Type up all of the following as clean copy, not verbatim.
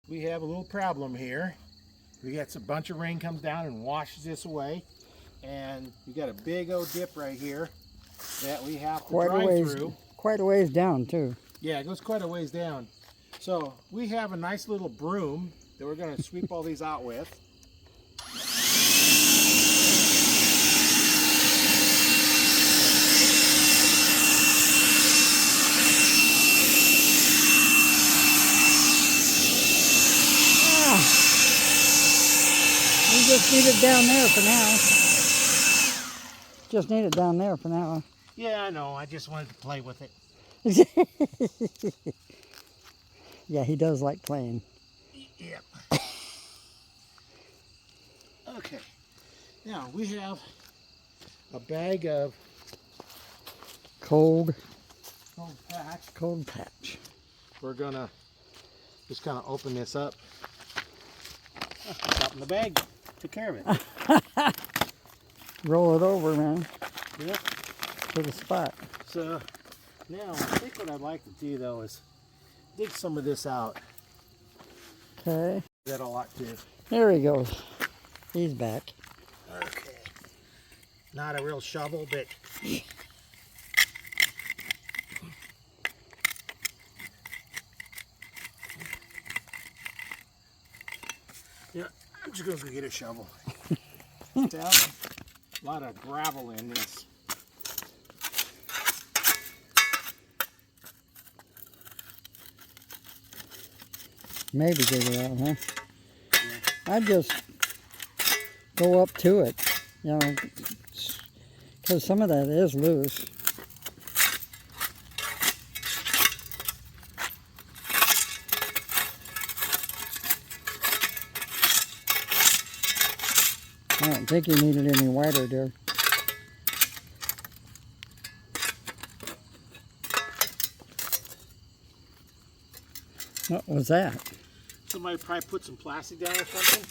We have a little problem here. We got a bunch of rain comes down and washes this away, and we got a big old dip right here that we have to drive through. Quite a ways down too. Yeah, it goes quite a ways down. So we have a nice little broom that we're going to sweep all these out with. We just need it down there for now. Just need it down there for now. Yeah, I know. I just wanted to play with it. Yeah, he does like playing. Yep. Okay. Now we have a bag of Cold patch. We're gonna just kind of open this up. Drop in the bag. Took care of it. Roll it over, man. Yep. To the spot. So now I think what I'd like to do though is dig some of this out. Okay. That a lot too. There he goes. He's back. Okay. Not a real shovel, but yeah, I'm just gonna go get a shovel. A lot of gravel in this. Maybe dig it out, huh? Yeah. I'd just go up to it, you know, because some of that is loose. I don't think you need it any wider, dear. What was that? Somebody probably put some plastic down or something.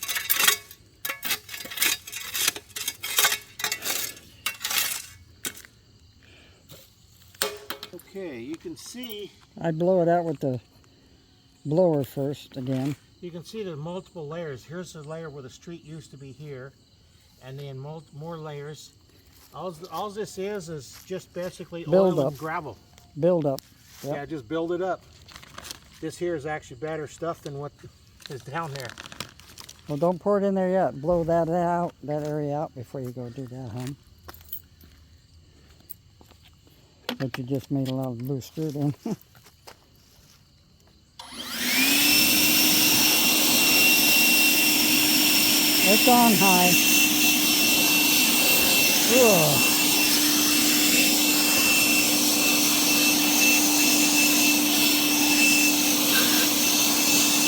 Okay, you can see. I'd blow it out with the blower first again. You can see the multiple layers. Here's the layer where the street used to be here, and then more layers. All this is just basically Build oil up. and gravel. Build up. Yep. Yeah, just build it up. This here is actually better stuff than what is down there. Well, don't pour it in there yet. Blow that out, that area out before you go do that, hon. But you just made a lot of loose dirt in. It's on high. Ugh.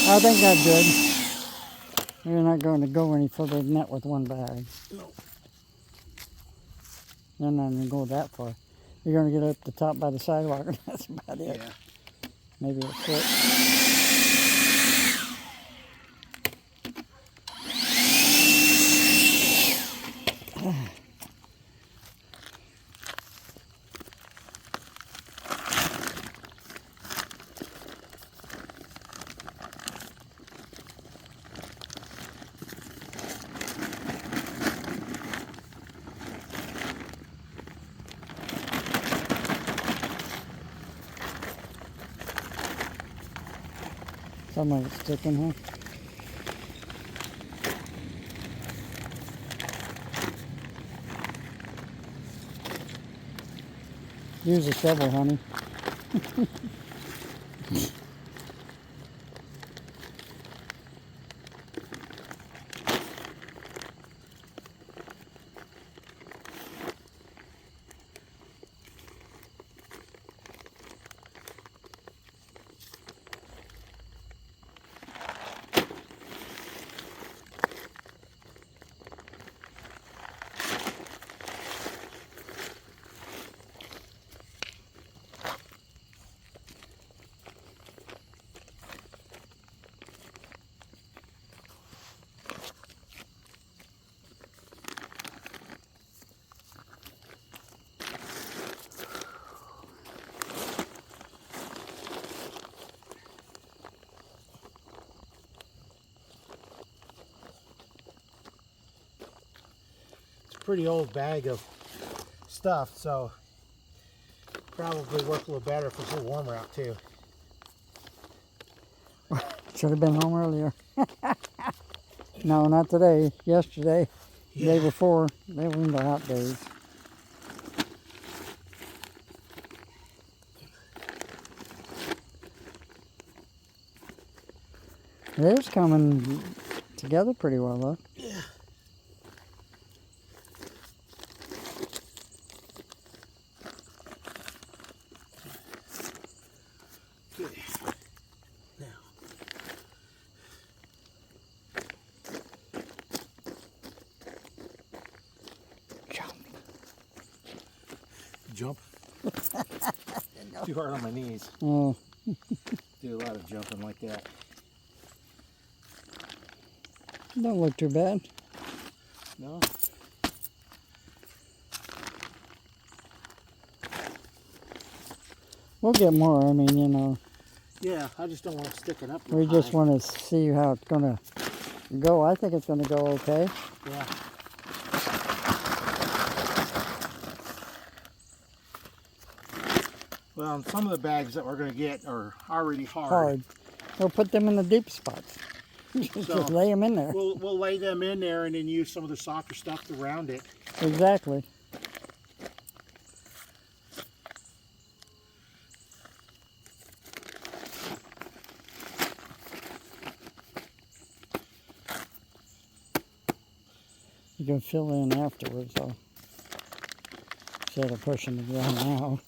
I think that's good. You're not going to go any further than that with one bag. No. You're not going to go that far. You're going to get up the top by the sidewalk. That's about it. Yeah. Maybe a foot. Some of it's sticking, huh? Use a shovel, honey. pretty old bag of stuff, so probably work a little better if it's a little warmer out too. Should have been home earlier. No, not today. Yesterday, the day before, they were in the hot days. Theirs coming together pretty well, look. Yeah. Good. Now. Jump. Too hard on my knees. Oh, Do a lot of jumping like that. don't look too bad. No? We'll get more. I mean, you know, Yeah, I just don't want to stick it up. we just want to see how it's going to go. I think it's going to go okay. Yeah. Well, some of the bags that we're going to get are already hard. We'll put them in the deep spots. Just lay them in there. We'll lay them in there and then use some of the softer stuff around it. Exactly. You can fill in afterwards, though. Instead of pushing it down now.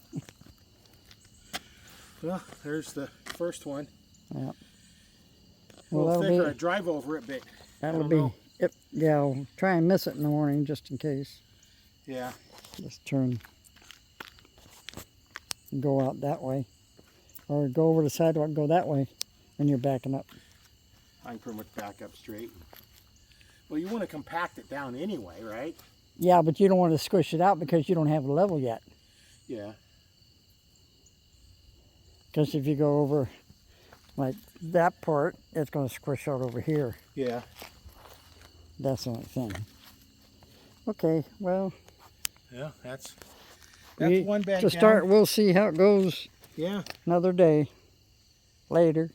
Well, there's the first one. Yeah. A little that'll thicker. be- I drive over it, but That'll don't be know. it. Yeah, I'll try and miss it in the morning just in case. Yeah. Just turn and go out that way. Or go over the sidewalk and go that way when you're backing up. I can pretty much back up straight. Well, you want to compact it down anyway, right? Yeah, but you don't want to squish it out because you don't have a level yet. Yeah. Because if you go over like that part, it's going to squish out over here. Yeah. That's the only thing. Okay, well, Yeah, that's we- one bag to start, down. we'll see how it goes Yeah. another day later.